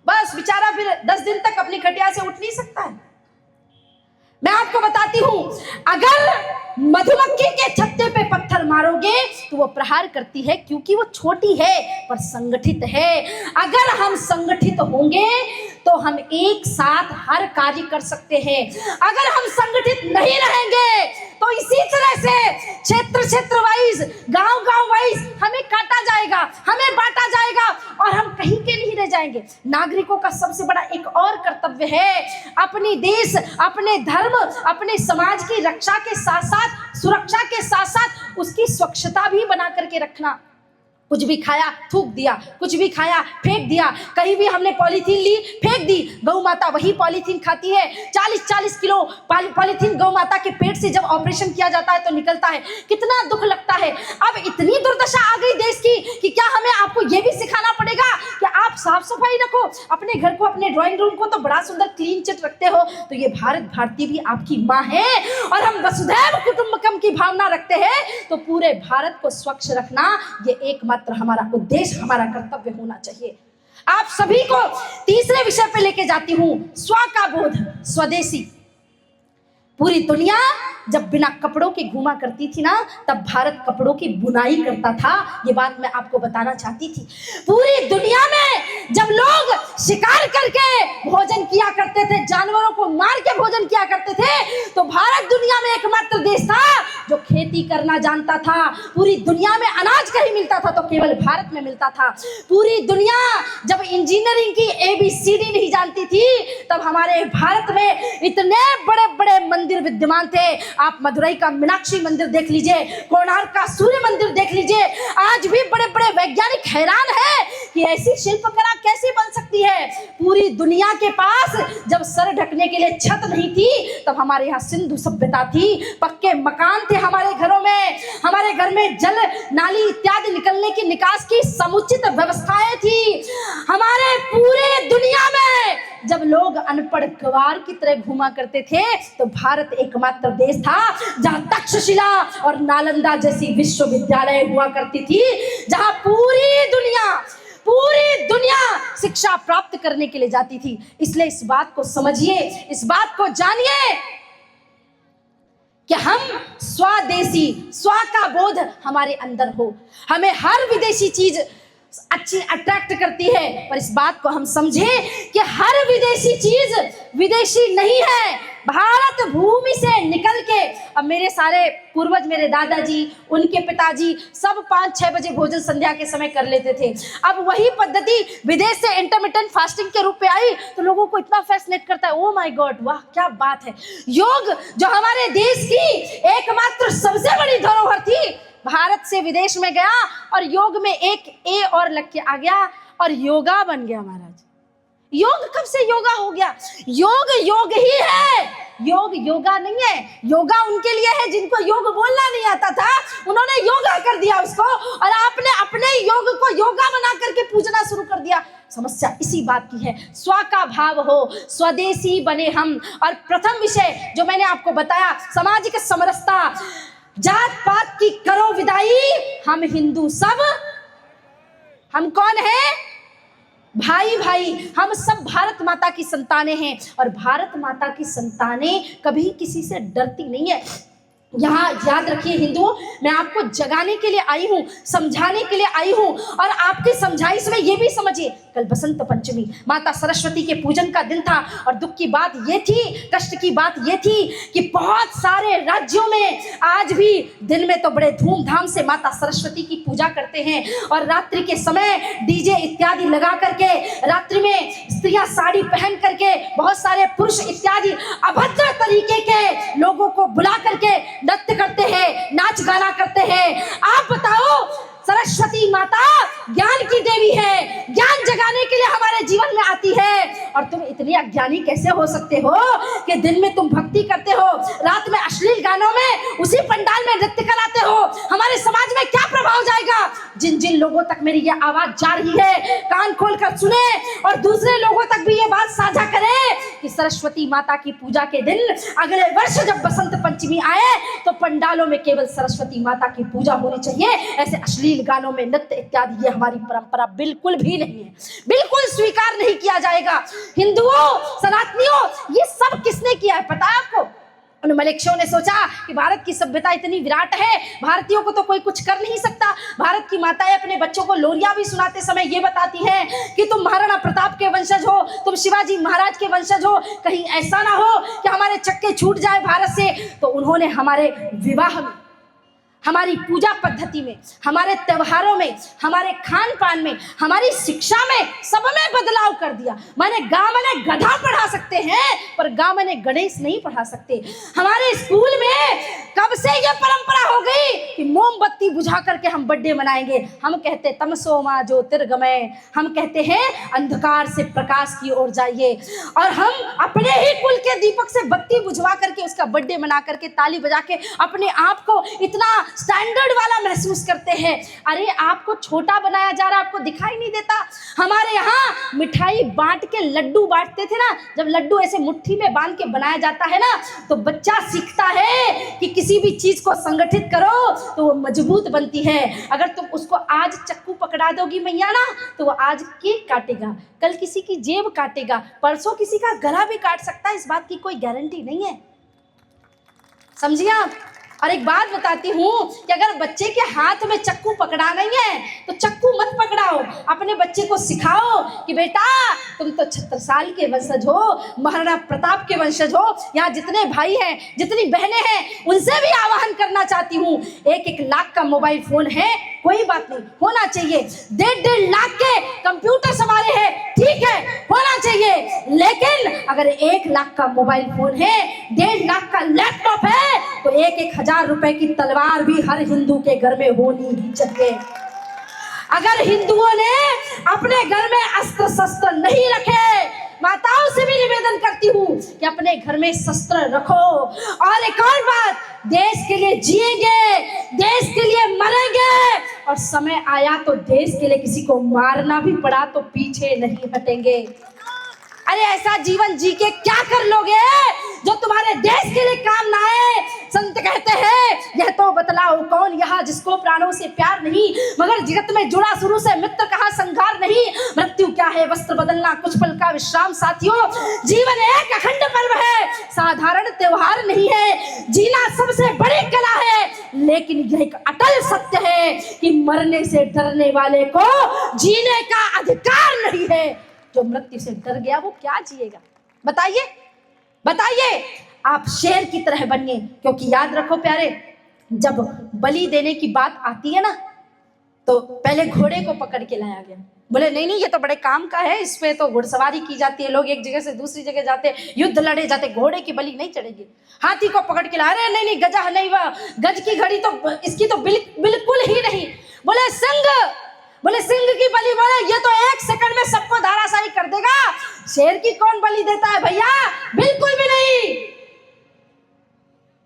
बस बेचारा फिर 10 दिन तक अपनी खटिया से उठ नहीं सकता है। मैं आपको बताती हूं, अगर मधुमक्खी के छत्ते पे पत्थर मारोगे तो वो प्रहार करती है, क्योंकि वो छोटी है पर संगठित है। अगर हम संगठित होंगे तो हम एक साथ हर कार्य कर सकते हैं। अगर हम संगठित नहीं रहेंगे तो इसी तरह से क्षेत्र वाइज, गांव वाइज हमें काटा जाएगा, हमें बांटा जाएगा और हम कहीं के नहीं रह जाएंगे। नागरिकों का सबसे बड़ा एक और कर्तव्य है, अपनी देश, अपने धर्म, अपने समाज की रक्षा के साथ साथ, सुरक्षा के साथ साथ उसकी स्वच्छता भी बना करके रखना। कुछ भी खाया थूक दिया, कुछ भी खाया फेंक दिया, कहीं भी हमने पॉलीथीन ली फेंक दी। गौ माता वही पॉलीथीन खाती है। 40-40 किलो पॉलीथीन गौ माता के पेट से जब ऑपरेशन किया जाता है तो निकलता है। कितना दुख लगता है। अब इतनी दुर्दशा आ गई देश की कि क्या हमें आपको ये भी सिखाना पड़ेगा कि आप साफ सफाई रखो अपने घर को, अपने ड्राइंग रूम को तो बड़ा सुंदर क्लीन चिट रखते हो। तो ये भारत भारती भी आपकी माँ है और हम वसुधैव कुटुंबकम की भावना रखते हैं। तो पूरे भारत को स्वच्छ रखना ये एकमात्र हमारा उद्देश्य, हमारा कर्तव्य होना चाहिए। आप सभी को तीसरे विषय पे लेके जाती हूं, स्व का बोध, स्वदेशी। पूरी दुनिया जब बिना कपड़ों के घूमा करती थी ना, तब भारत कपड़ों की बुनाई करता था। ये बात मैं आपको बताना चाहती थी। पूरी दुनिया में जब लोग शिकार करके भोजन किया करते थे, जानवरों को मार के भोजन किया करते थे, तो भारत दुनिया में एकमात्र देश था जो खेती करना जानता था। पूरी दुनिया में अनाज कहीं मिलता था तो केवल भारत में मिलता था। पूरी दुनिया जब इंजीनियरिंग की ABCD नहीं जानती थी, तब हमारे भारत में इतने बड़े बड़े मंदिर विद्यमान थे। आप मदुरई का मीनाक्षी मंदिर देख लीजिए, कोणार्क का सूर्य मंदिर देख लीजिए। आज भी बड़े बड़े वैज्ञानिक हैरान है कि ऐसी शिल्पकला कैसे बन सकती है। पूरी दुनिया के पास जब सर ढकने के लिए छत नहीं थी, तब हमारे यहाँ सिंधु सभ्यता थी। पक्के मकान थे हमारे घरों में, हमारे घर में जल नाली इत्यादि निकलने की, निकास की समुचित व्यवस्थाएं थी। हमारे पूरे दुनिया में जब लोग अनपढ़ गवार की तरह घूमा करते थे, तो भारत एकमात्र देश था जहां तक्षशिला और नालंदा जैसी विश्वविद्यालय हुआ करती थी, जहां पूरी दुनिया शिक्षा प्राप्त करने के लिए जाती थी। इसलिए इस बात को समझिए, इस बात को जानिए कि हम स्वदेशी, स्व का बोध हमारे अंदर हो। हमें हर विदेशी चीज अच्छी अट्रैक्ट करती है, पर इस बात को हम समझे कि हर विदेशी चीज विदेशी नहीं है। भारत भूमि से निकल के अब मेरे सारे पूर्वज, मेरे दादाजी, उनके पिताजी सब 5-6 बजे भोजन संध्या के समय कर लेते थे। अब वही पद्धति विदेश से इंटरमिटेंट फास्टिंग के रूप में आई तो लोगों को इतना फैसिनेट करता है। ओ माय गॉड, वाह क्या बात है। योग जो हमारे देश की एकमात्र सबसे बड़ी धरोहर थी, भारत से विदेश में गया और योग में एक ए और लग के आ गया और योगा बन गया महाराज। योग कब से योगा हो गया? योग योग ही है, योग योगा नहीं है। योगा उनके लिए है जिनको योग बोलना नहीं आता था, उन्होंने योगा कर दिया उसको, और आपने अपने योग को योगा बना करके पूजना शुरू कर दिया। समस्या इसी बात की है। स्व का भाव हो, स्वदेशी बने हम। और प्रथम विषय जो मैंने आपको बताया, सामाजिक समरसता, जात पात की करो विदाई, हम हिंदू सब, हम कौन है? भाई भाई, हम सब भारत माता की संतानें हैं और भारत माता की संतानें कभी किसी से डरती नहीं है। यहाँ याद रखिए हिंदुओं, मैं आपको जगाने के लिए आई हूँ, समझाने के लिए आई हूँ, और आपकी समझाइश में ये भी समझिए, कल बसंत पंचमी माता सरस्वती के पूजन का दिन था। और दुख की बात ये थी, कष्ट की बात ये थी कि बहुत सारे राज्यों में आज भी दिन में तो बड़े धूमधाम से माता सरस्वती की पूजा करते हैं, और रात्रि के समय डीजे इत्यादि लगा करके, रात्रि में स्त्रियां साड़ी पहन करके, बहुत सारे पुरुष इत्यादि अभद्र तरीके के लोगों को बुला करके नृत्य करते हैं, नाच गाना करते हैं। आप बताओ, सरस्वती माता ज्ञान की देवी है, ज्ञान जगाने के लिए हमारे जीवन में आती है, और तुम इतने अज्ञानी कैसे हो सकते हो कि दिन में तुम भक्ति करते हो, रात में अश्लील गानों में उसी पंडाल में नृत्य कराते हो। हमारे समाज में क्या प्रभाव जाएगा? जिन जिन लोगों तक मेरी ये आवाज जा रही है, कान खोलकर सुने और दूसरे लोगों तक भी ये बात साझा करें कि सरस्वती माता की पूजा के दिन अगले वर्ष जब बसंत पंचमी आए तो पंडालों में केवल सरस्वती माता की पूजा होनी चाहिए। ऐसे अश्लील गानों में नृत्य इत्यादि ये हमारी परंपरा बिल्कुल भी नहीं है, बिल्कुल स्वीकार नहीं किया जाएगा। हिंदुओं, सनातनियों, ये सब किसने किया है पता है आपको? उन मलेच्छों ने सोचा कि भारत की सभ्यता इतनी विराट है, भारतीयों को तो कोई कुछ कर नहीं सकता। भारत की माताएं अपने बच्चों को लोरियां भी सुनाते समय ये बताती हैं कि तुम महाराणा प्रताप के वंशज हो, तुम शिवाजी महाराज के वंशज हो, कहीं ऐसा ना हो कि हमारे चक्के छूट जाए भारत से। तो उन्होंने हमारे विवाह में, हमारी पूजा पद्धति में, हमारे त्योहारों में, हमारे खान पान में, हमारी शिक्षा में, सब में बदलाव कर दिया। मैंने गांव में गधा पढ़ा सकते हैं पर गांव में गणेश नहीं पढ़ा सकते। हमारे स्कूल में कब से ये परंपरा हो गई कि मोमबत्ती बुझा करके हम बर्थडे मनाएंगे। हम कहते तमसो मा ज्योतिर्गमय, हम कहते हैं अंधकार से प्रकाश की ओर जाइए, और हम अपने ही कुल के दीपक से बत्ती बुझवा करके उसका बर्थडे मना करके ताली बजा के अपने आप को इतना स्टैंडर्ड वाला महसूस करते हैं। अरे आपको छोटा बनाया जा रहा है, आपको दिखाई नहीं देता? हमारे यहाँ मिठाई बांट के लड्डू बांटते थे ना, जब लड्डू ऐसे मुट्ठी में बांध के बनाया जाता है ना तो बच्चा सीखता है कि किसी भी चीज को संगठित करो तो वो मजबूत बनती है। अगर तुम उसको आज चक्कू पकड़ा दोगी मैया ना तो वो आज केक काटेगा, कल किसी की जेब काटेगा, परसों किसी का गला भी काट सकता है, इस बात की कोई गारंटी नहीं है। समझिए आप? और एक बात बताती हूँ कि अगर बच्चे के हाथ में चक्कू पकड़ा नहीं है तो चक्कू मत पकड़ाओ, अपने बच्चे को सिखाओ कि बेटा तुम तो छत्रसाल के वंशज हो, महाराणा प्रताप के वंशज हो। यहाँ जितने भाई हैं, जितनी बहनें हैं, उनसे भी आह्वान करना चाहती हूँ, 1-1 लाख का मोबाइल फोन है, कोई बात नहीं, होना चाहिए। 1.5 लाख के कंप्यूटर हमारे हैं, ठीक है, होना चाहिए। लेकिन अगर 1 लाख का मोबाइल फोन है, 1.5 लाख का लैपटॉप है, तो 1-1 हजार रुपए की तलवार भी हर हिंदू के घर में होनी ही चाहिए। अगर हिंदुओं ने अपने घर में अस्त्र शस्त्र नहीं रखे, माताओं से भी निवेदन करती हूँ कि अपने घर में शस्त्र रखो। और एक और बात, देश के लिए जिएंगे, देश के लिए मरेंगे, और समय आया तो देश के लिए किसी को मारना भी पड़ा तो पीछे नहीं हटेंगे। अरे ऐसा जीवन जी के क्या कर लोगे जो तुम्हारे देश के लिए काम ना आए? संत कहते हैं, यह तो बतलाओ कौन यहाँ जिसको प्राणों से प्यार नहीं, मगर जगत में जुड़ा शुरू से मित्र कहाँ संघार नहीं। मृत्यु क्या है, वस्त्र बदलना, कुछ पल का विश्राम साथियों। जीवन एक अखंड पर्व है, साधारण त्योहार नहीं है। जीना सबसे बड़ी कला है, लेकिन यह एक अटल सत्य है कि मरने से डरने वाले को जीने का अधिकार नहीं है। जो मृत्यु से डर गया वो क्या जिएगा? बताइए बताइए। आप शेर की तरह बनिए, क्योंकि याद रखो प्यारे, जब बलि देने की बात आती है ना, तो पहले घोड़े को पकड़ के लाया गया। बोले नहीं नहीं, ये तो बड़े काम का है, इस पे तो घुड़सवारी की जाती है, लोग एक जगह से दूसरी जगह जाते, युद्ध लड़े जाते, घोड़े की बलि नहीं चढ़ेगी। हाथी को पकड़ के लाया, अरे नहीं नहीं, गजा नहीं, वह गज की घड़ी तो इसकी तो बिल्कुल ही नहीं। बोले सिंह की बलि, बोले ये तो 1 सेकंड में सबको धराशायी कर देगा, शेर की कौन बलि देता है भैया, बिल्कुल भी नहीं।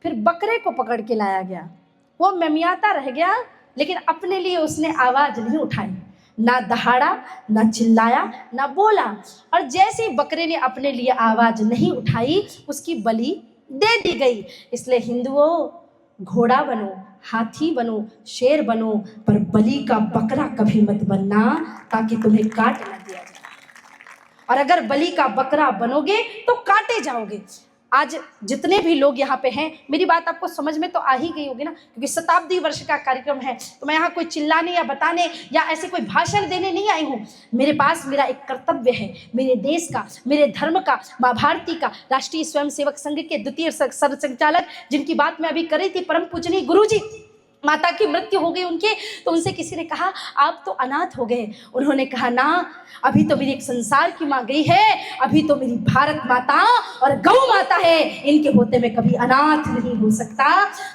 फिर बकरे को पकड़ के लाया गया, वो ममियाता रह गया, लेकिन अपने लिए उसने आवाज नहीं उठाई, ना दहाड़ा, ना चिल्लाया, ना बोला। और जैसे ही बकरे ने अपने लिए आवाज नहीं उठाई, उसकी बलि दे दी गई। इसलिए हिंदुओं, घोड़ा बनो, हाथी बनो, शेर बनो, पर बलि का बकरा कभी मत बनना, ताकि तुम्हें काट न दिया जाए। और अगर बलि का बकरा बनोगे तो काटे जाओगे। आज जितने भी लोग यहाँ पे हैं, मेरी बात आपको समझ में तो आ ही गई होगी ना, क्योंकि शताब्दी वर्ष का कार्यक्रम है, तो मैं यहाँ कोई चिल्लाने या बताने या ऐसे कोई भाषण देने नहीं आई हूँ। मेरे पास मेरा एक कर्तव्य है, मेरे देश का, मेरे धर्म का, माँ भारती का, राष्ट्रीय स्वयंसेवक संघ के द्वितीय सरसंघचालक, जिनकी बात मैं अभी करी थी, परम पूजनीय गुरुजी, माता की मृत्यु हो गई उनके, तो उनसे किसी ने कहा आप तो अनाथ हो गए। उन्होंने कहा ना, अभी तो मेरी एक संसार की माँ गई है, अभी तो मेरी भारत माता और गौ माता है, इनके होते मैं कभी अनाथ नहीं हो सकता।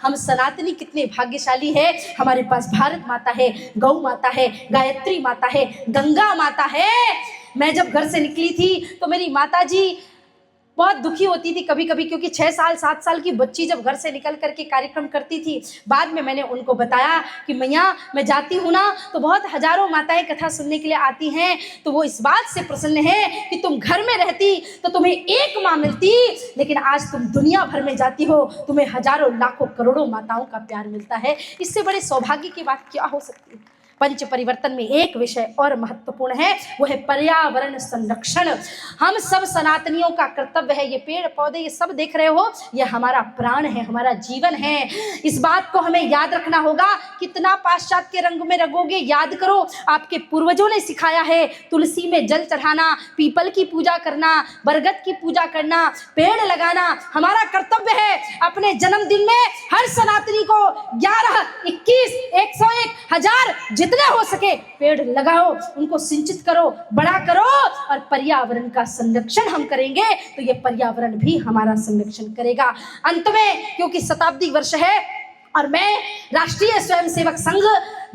हम सनातनी कितने भाग्यशाली है, हमारे पास भारत माता है, गौ माता है, गायत्री माता है, गंगा माता है। मैं जब घर से निकली थी तो मेरी माता जी बहुत दुखी होती थी कभी कभी, क्योंकि 6 साल 7 साल की बच्ची जब घर से निकल करके कार्यक्रम करती थी। बाद में मैंने उनको बताया कि मैया मैं जाती हूँ ना, तो बहुत हजारों माताएं कथा सुनने के लिए आती हैं, तो वो इस बात से प्रसन्न है कि तुम घर में रहती तो तुम्हें एक माँ मिलती, लेकिन आज तुम दुनिया भर में जाती हो, तुम्हें हजारों लाखों करोड़ों माताओं का प्यार मिलता है। इससे बड़े सौभाग्य की बात क्या हो सकती है। पंच परिवर्तन में एक विषय और महत्वपूर्ण है, वो है पर्यावरण संरक्षण। हम सब सनातनियों का कर्तव्य है, ये पेड़ पौधे ये सब देख रहे हो, ये हमारा प्राण है, हमारा जीवन है। इस बात को हमें याद रखना होगा। कितना पाश्चात्य के रंग में रंगोगे, याद करो आपके पूर्वजों ने सिखाया है, तुलसी में जल चढ़ाना, पीपल की पूजा करना, बरगद की पूजा करना, पेड़ लगाना हमारा कर्तव्य है। अपने जन्मदिन में हर सनातनी को 11, 21, 101, 1000 जितने हो सके पेड़ लगाओ, उनको सिंचित करो, बड़ा करो, और पर्यावरण का संरक्षण हम करेंगे तो ये पर्यावरण भी हमारा संरक्षण करेगा। अंत में, क्योंकि शताब्दी वर्ष है और मैं राष्ट्रीय स्वयंसेवक संघ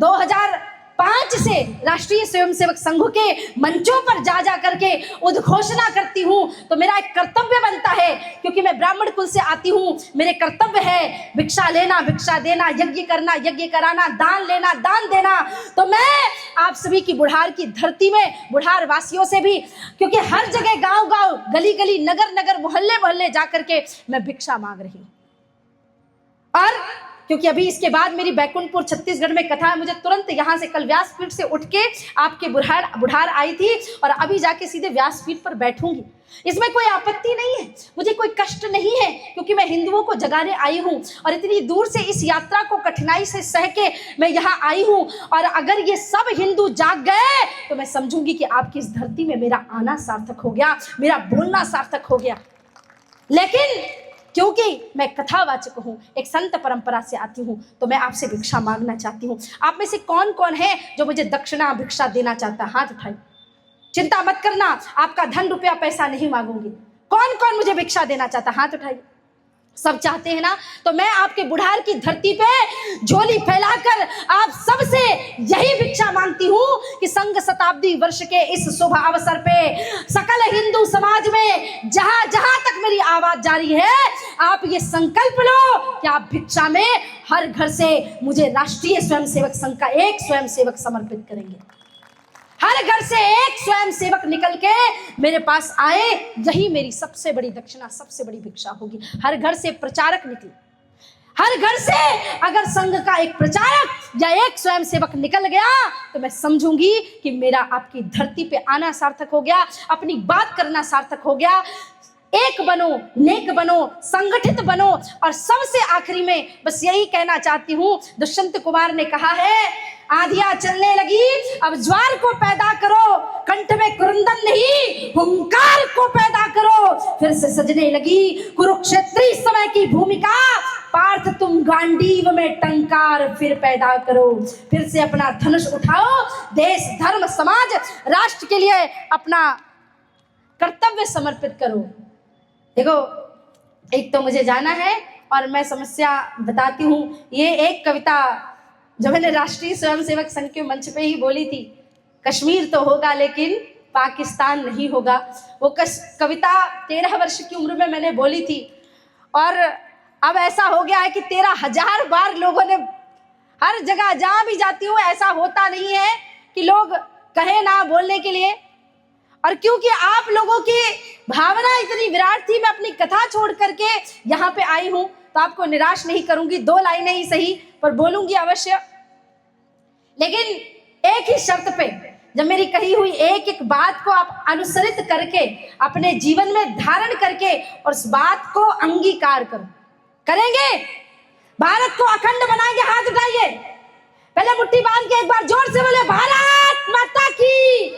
2005 से राष्ट्रीय स्वयंसेवक संघ के मंचों पर जा करके उद्घोषणा करती हूँ, तो मेरा एक कर्तव्य बनता है, क्योंकि मैं ब्राह्मण कुल से आती हूँ। मेरे कर्तव्य है भिक्षा लेना, भिक्षा देना, यज्ञ करना, यज्ञ कराना, दान लेना, दान देना। तो मैं आप सभी की बुढ़ार की धरती में, बुढ़ार वासियों से भी, क्योंकि हर जगह गांव गांव, गली गली, नगर नगर, मोहल्ले मोहल्ले जा करके मैं भिक्षा मांग रही हूँ। और क्योंकि अभी इसके बाद मेरी बैकुंठपुर छत्तीसगढ़ में कथा है, मुझे तुरंत यहाँ से कल व्यासपीठ से उठ के आपके बुढ़ार आई थी, और अभी जाके सीधे व्यासपीठ पर बैठूंगी। इसमें कोई आपत्ति नहीं है, मुझे कोई कष्ट नहीं है, क्योंकि मैं हिंदुओं को जगाने आई हूँ, और इतनी दूर से इस यात्रा को कठिनाई से सह के मैं यहाँ आई हूँ। और अगर ये सब हिंदू जाग गए तो मैं समझूंगी कि आपकी इस धरती में मेरा आना सार्थक हो गया, मेरा बोलना सार्थक हो गया। लेकिन क्योंकि मैं कथावाचक हूँ, एक संत परंपरा से आती हूँ, तो मैं आपसे भिक्षा मांगना चाहती हूँ। आप में से कौन कौन है जो मुझे दक्षिणा भिक्षा देना चाहता है? हाथ उठाइए। चिंता मत करना, आपका धन रुपया पैसा नहीं मांगूंगी। कौन कौन मुझे भिक्षा देना चाहता? हाथ उठाइए। सब चाहते हैं ना? तो मैं आपके बुढ़ार की धरती पे झोली फैलाकर आप सबसे यही भिक्षा मांगती हूँ कि संघ शताब्दी वर्ष के इस शुभ अवसर पे सकल हिंदू समाज में जहां जहां तक मेरी आवाज जारी है, आप ये संकल्प लो कि आप भिक्षा में हर घर से मुझे राष्ट्रीय स्वयंसेवक संघ का एक स्वयंसेवक समर्पित करेंगे। हर घर से एक स्वयंसेवक निकल के मेरे पास आए, यही मेरी सबसे बड़ी दक्षिणा, सबसे बड़ी भिक्षा होगी। हर घर से प्रचारक निकले, हर घर से अगर संघ का एक प्रचारक या एक स्वयंसेवक निकल गया तो मैं समझूंगी कि मेरा आपकी धरती पे आना सार्थक हो गया, अपनी बात करना सार्थक हो गया। एक बनो, नेक बनो, संगठित बनो। और सबसे आखिरी में बस यही कहना चाहती हूँ, दुष्यंत कुमार ने कहा है, आंधियां चलने लगी, अब ज्वार को पैदा करो, कंठ में कुरुंदन नहीं हुंकार को पैदा करो। फिर से सजने लगी कुरुक्षेत्री समय की भूमिका, पार्थ तुम गांडीव में टंकार फिर पैदा करो। फिर से अपना धनुष उठाओ, देश धर्म समाज राष्ट्र के लिए अपना कर्तव्य समर्पित करो। देखो, एक तो मुझे जाना है और मैं समस्या बताती हूँ। ये एक कविता जो मैंने राष्ट्रीय स्वयंसेवक संघ के मंच पे ही बोली थी, कश्मीर तो होगा लेकिन पाकिस्तान नहीं होगा। वो कविता 13 वर्ष की उम्र में मैंने बोली थी और अब ऐसा हो गया है कि 13,000 बार लोगों ने, हर जगह जहां भी जाती हूँ ऐसा होता नहीं है कि लोग कहे ना बोलने के लिए। और क्योंकि आप लोगों की भावना इतनी विराट थी, मैं अपनी कथा छोड़ करके यहाँ पे आई हूँ, तो आपको निराश नहीं करूंगी। 2 लाइनें ही सही पर बोलूंगी अवश्य, लेकिन एक ही शर्त पे। जब मेरी कही हुई एक एक बात को आप अनुसरित करके अपने जीवन में धारण करके और उस बात को अंगीकार करो, करेंगे भारत को अखंड बनाएंगे। हाथ उठाइए, पहले मुट्ठी बांध के एक बार जोर से बोले भारत माता की।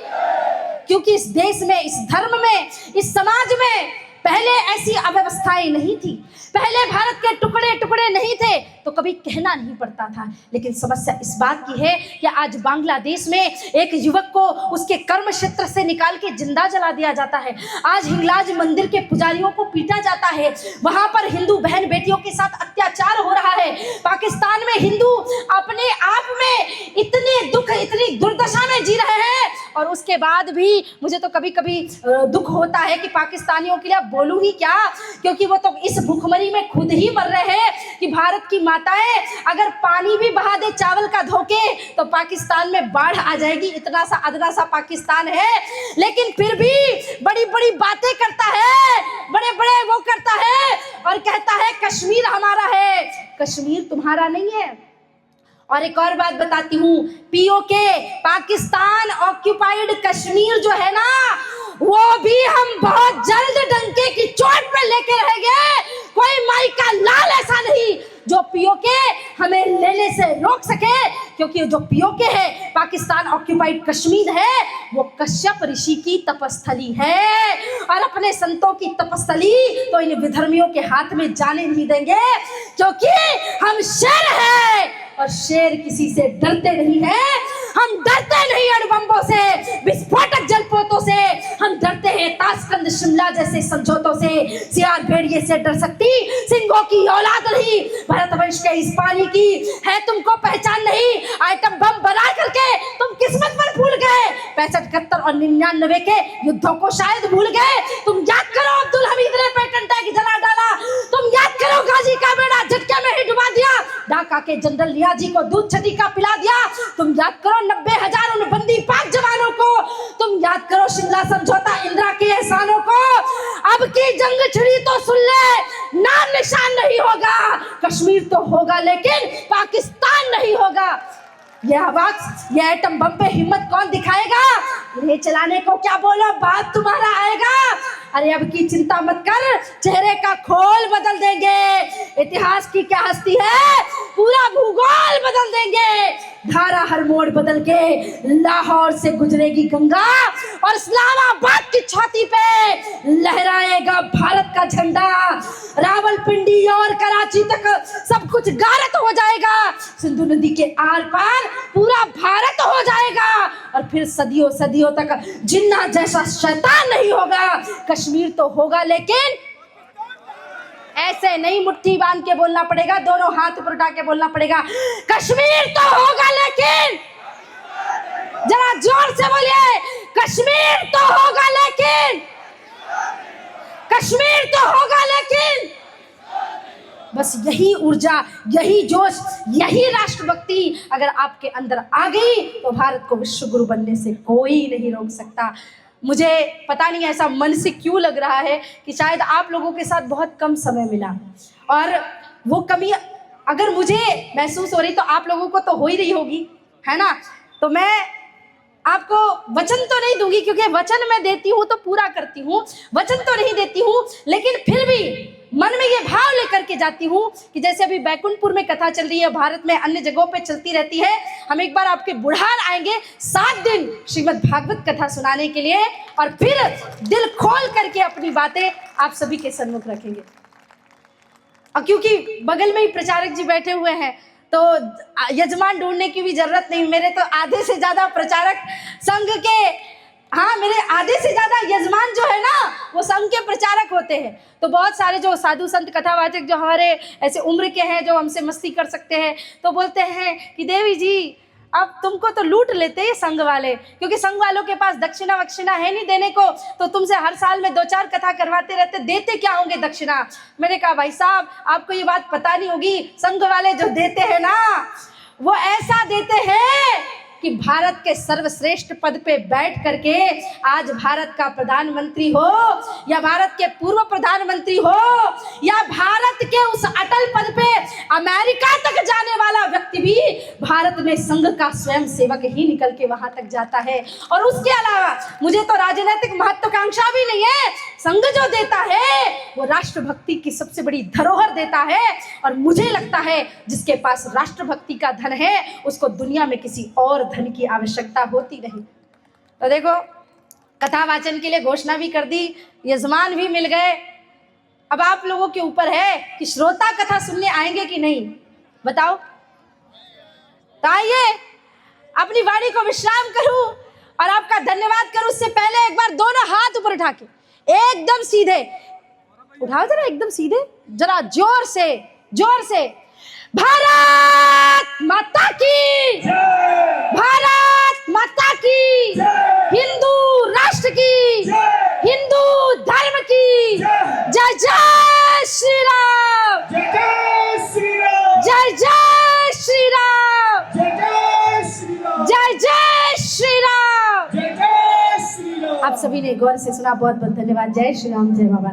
क्योंकि इस देश में, इस धर्म में, इस समाज में पहले ऐसी अव्यवस्थाएं नहीं थी, पहले भारत के टुकड़े टुकड़े नहीं थे, तो कभी कहना नहीं पड़ता था। लेकिन समस्या इस बात की है कि आज बांग्लादेश में एक युवक को उसके कर्म क्षेत्र से निकाल के जिंदा जला दिया जाता है। आज हिंगलाज मंदिर के पुजारियों को पीटा जाता है, वहां पर हिंदू बहन बेटियों के साथ अत्याचार हो रहा है। पाकिस्तान में हिंदू अपने आप में इतने दुख, इतनी दुर्दशा में जी रहे हैं और उसके बाद भी मुझे तो कभी कभी दुख होता है कि पाकिस्तानियों के लिए बोलूं ही क्या, क्योंकि वो तो इस भूखमरी में खुद ही मर रहे हैं कि भारत की माताएं अगर पानी भी बहा दे चावल का धोके तो पाकिस्तान में बाढ़ आ जाएगी। इतना सा अदना सा पाकिस्तान है, लेकिन फिर भी बड़ी बड़ी बातें करता है, बड़े बड़े वो करता है और कहता है कश्मीर हमारा है। कश्मीर तुम्हारा नहीं है। और एक और बात बताती हूँ, पीओके पाकिस्तान ऑक्यूपाइड कश्मीर जो है ना, वो भी हम बहुत जल्द डंके की चोट पे लेके रहेंगे। कोई माई का लाल ऐसा नहीं जो पीओके हमें लेने से रोक सके, क्योंकि जो पीओके है, पाकिस्तान ऑक्यूपाइड कश्मीर है, वो कश्यप ऋषि की तपस्थली है और अपने संतों की तपस्थली तो इन विधर्मियों के हाथ में जाने नहीं देंगे, क्योंकि हम शेर हैं और शेर किसी से डरते नहीं हैं। हम डरते नहीं अणुबम्बों से, विस्फोटक जलपोतों से, हम डरते हैं ताशकंद शिमला जैसे समझौतों से। सियार भेड़िए से डर सकती सिंहों की औलाद नहीं, भारतवर्ष के इस पानी की है तुमको पहचान नहीं। आइटम बम बना करके तुम किस्मत पर भूल गए, 65, 71 और 99 के युद्धों को शायद भूल गए। तुम याद करो अब्दुल हमीद ने पेटेंट टैग जला डाला, तुम याद करो गाजी का बेड़ा झटके में ही डुबा दिया, ढाका के जनरल नियाजी को दूध छटी का पिला दिया। तुम याद करो 90,000 उन बंदी पाक जवानों को, तुम याद करो शिमला समझौता, इंदिरा के एहसानों को। अब की जंग छिड़ी तो सुन ले, नाम निशान नहीं होगा, कश्मीर तो होगा लेकिन पाकिस्तान नहीं होगा। यह आवाज, यह एटम बम पे हिम्मत कौन दिखाएगा? इन्हें चलाने को क्या बोलो, बात तुम्हारा आएगा। अरे अब की चिंता मत कर, चेहरे का खोल बदल देंगे। इतिहास की क्या हस्ती है, पूरा भूगोल बदल देंगे। धारा हर मोड़ बदल के लाहौर से गुजरेगी गंगा और इस्लामाबाद की छाती पे लहराएगा भारत का झंडा। रावलपिंडी और कराची तक सब कुछ गारत हो जाएगा, सिंधु नदी के आर पार पूरा भारत हो जाएगा और फिर सदियों सदियों तक जिन्ना जैसा शैतान नहीं होगा। कश्मीर तो होगा लेकिन ऐसे नहीं, मुट्ठी बांध के बोलना पड़ेगा, दोनों हाथ ऊपर उठा के बोलना पड़ेगा, कश्मीर तो होगा लेकिन। जरा जोर से बोलिए, कश्मीर तो होगा लेकिन, कश्मीर तो होगा लेकिन। बस यही ऊर्जा, यही जोश, यही राष्ट्रभक्ति अगर आपके अंदर आ गई तो भारत को विश्व गुरु बनने से कोई नहीं रोक सकता। मुझे पता नहीं ऐसा मन से क्यों लग रहा है कि शायद आप लोगों के साथ बहुत कम समय मिला और वो कमी अगर मुझे महसूस हो रही तो आप लोगों को तो हो ही रही होगी, है ना। तो मैं आपको वचन तो नहीं दूंगी, क्योंकि वचन मैं देती हूँ तो पूरा करती हूँ, वचन तो नहीं देती हूँ, लेकिन फिर भी मन में ये भाव लेकर के जाती हूँ कि जैसे अभी बैकुंठपुर में कथा चल रही है, भारत में अन्य जगहों पे चलती रहती है, हम एक बार आपके बुढ़ार आएंगे 7 दिन श्रीमद् भागवत कथा सुनाने के लिए, और फिर दिल खोल करके अपनी बातें आप सभी के सम्मुख रखेंगे। और क्योंकि बगल में ही प्रचारक जी बैठे हुए हैं तो यजमान ढूंढने की भी जरूरत नहीं, मेरे तो आधे से ज्यादा प्रचारक संघ के, हाँ मेरे आधे से ज्यादा यजमान जो है ना वो संघ के प्रचारक होते हैं। तो बहुत सारे जो साधु संत कथावाचक जो हमारे ऐसे उम्र के हैं जो हमसे मस्ती कर सकते हैं तो बोलते हैं कि देवी जी अब तुमको तो लूट लेते हैं संघ वाले, क्योंकि संघ वालों के पास दक्षिणा वक्षिणा है नहीं देने को, तो तुमसे हर साल में 2-4 कथा करवाते रहते, देते क्या होंगे दक्षिणा। मैंने कहा भाई साहब आपको ये बात पता नहीं होगी, संघ वाले जो देते हैं ना वो ऐसा देते हैं कि भारत के सर्वश्रेष्ठ पद पे बैठ करके आज भारत का प्रधानमंत्री हो या भारत के पूर्व प्रधानमंत्री हो या भारत के उस अटल पद पे अमेरिका तक जाने वाला व्यक्ति भी भारत में संघ का स्वयं सेवक ही निकल के वहां तक जाता है। और उसके अलावा मुझे तो राजनीतिक महत्वाकांक्षा भी नहीं है, संघ जो देता है वो राष्ट्रभक्ति की सबसे बड़ी धरोहर देता है, और मुझे लगता है जिसके पास राष्ट्रभक्ति का धन है उसको दुनिया में किसी और धन की आवश्यकता होती नहीं। तो देखो कथा वाचन के लिए घोषणा भी कर दी, यजमान भी मिल गए, अब आप लोगों के ऊपर है कि श्रोता कथा सुनने आएंगे कि नहीं, बताओ। तो आइए अपनी वाणी को विश्राम करूं और आपका धन्यवाद करूं, उससे पहले एक बार दोनों हाथ ऊपर उठा के एकदम सीधे उठाओ, जरा एकदम सीधे, जरा जोर से भारत माता की, भारत माता की, हिंदू राष्ट्र की, हिंदू धर्म की, जय जय श्री राम, जय श्री राम, जय जय श्री राम, जय श्री राम, जय जय श्री राम। जय श्री राम। आप सभी ने गौर से सुना, बहुत बहुत धन्यवाद। जय श्री राम, जय बाबा।